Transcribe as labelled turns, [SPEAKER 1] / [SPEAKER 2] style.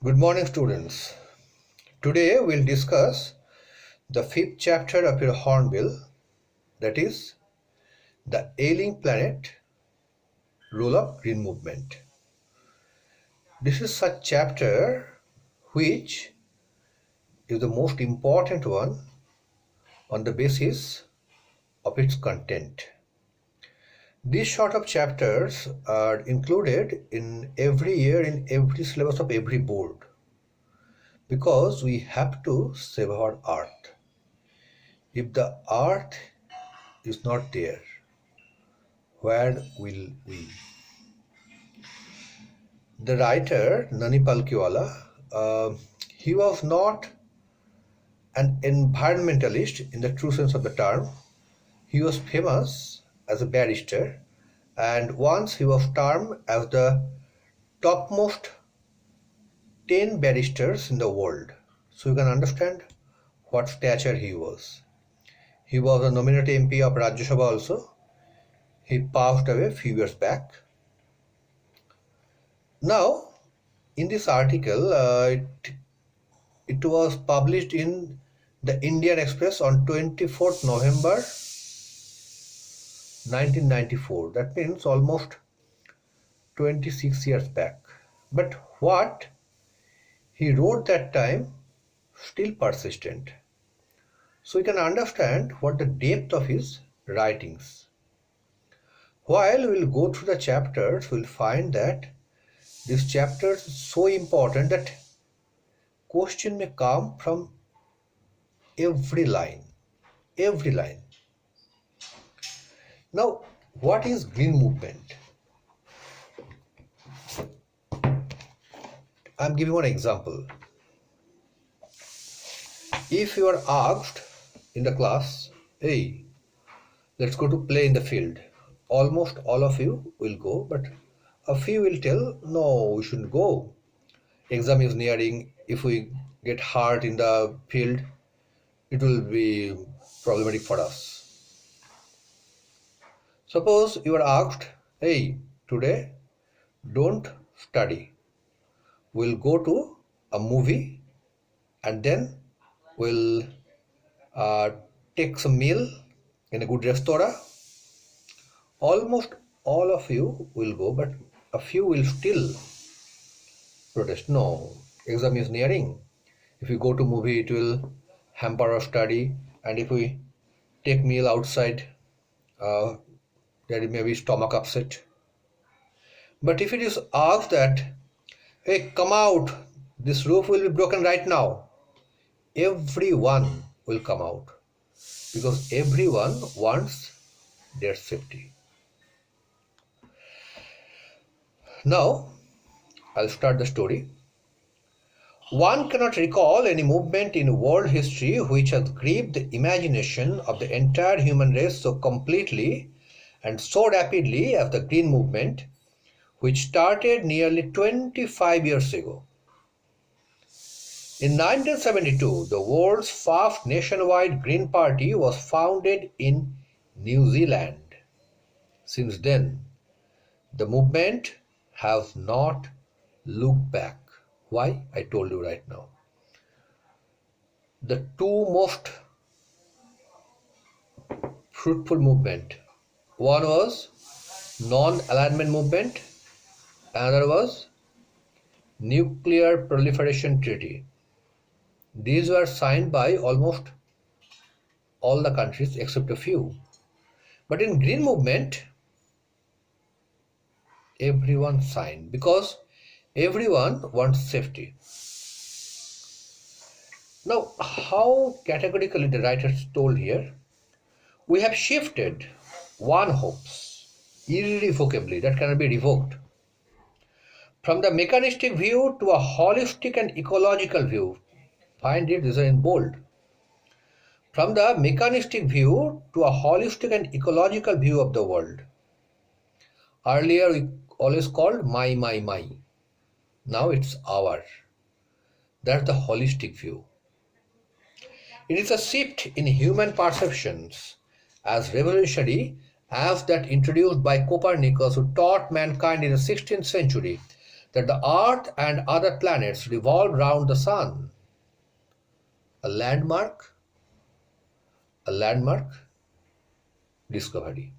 [SPEAKER 1] Good morning, students. Today we'll discuss the fifth chapter of your Hornbill, that is, the Ailing Planet Role of Green Movement. This is such chapter which is the most important one on the basis of its content. These sort of chapters are included in every year in every syllabus of every board because we have to save our earth. If the earth is not there, where will we? The writer Nani Palkiwala, he was not an environmentalist in the true sense of the term. He was famous as a barrister, and once he was termed as the topmost 10 barristers in the world. So you can understand what stature he was. He was a nominated MP of Rajya Sabha also. He passed away a few years back. Now, in this article, it was published in the Indian Express on 24th November 1994. That means almost 26 years back. But what he wrote that time still persistent. So you can understand what the depth of his writings. While we'll go through the chapters, we'll find that this chapter is so important that question may come from every line. Every line. Now, what is green movement? I'm giving one example. If you are asked in the class, hey, let's go to play in the field, almost all of you will go, but a few will tell, no, we shouldn't go. Exam is nearing. If we get hurt in the field, it will be problematic for us. Suppose you are asked, hey, today don't study. We'll go to a movie and then we'll take some meal in a good restaurant. Almost all of you will go, but a few will still protest. No, exam is nearing. If we go to movie, it will hamper our study, and if we take meal outside, there may be stomach upset. But if it is asked that, hey, come out, this roof will be broken right now, everyone will come out because everyone wants their safety. Now, I'll start the story. One cannot recall any movement in world history which has gripped the imagination of the entire human race so completely and so rapidly as the Green Movement, which started nearly 25 years ago. In 1972, the world's first nationwide Green Party was founded in New Zealand. Since then, the movement has not looked back. Why? I told you right now. The two most fruitful movement. One was non-alignment movement, another was nuclear proliferation treaty. These were signed by almost all the countries except a few. But in green movement, everyone signed because everyone wants safety. Now, how categorically the writers told here, we have shifted one hopes irrevocably, that cannot be revoked, from the mechanistic view to a holistic and ecological view. Find it, these are in bold. From the mechanistic view to a holistic and ecological view of the world. Earlier we always called my. Now it's our. That's the holistic view. It is a shift in human perceptions as revolutionary as that introduced by Copernicus, who taught mankind in the 16th century that the Earth and other planets revolve round the Sun. A landmark discovery.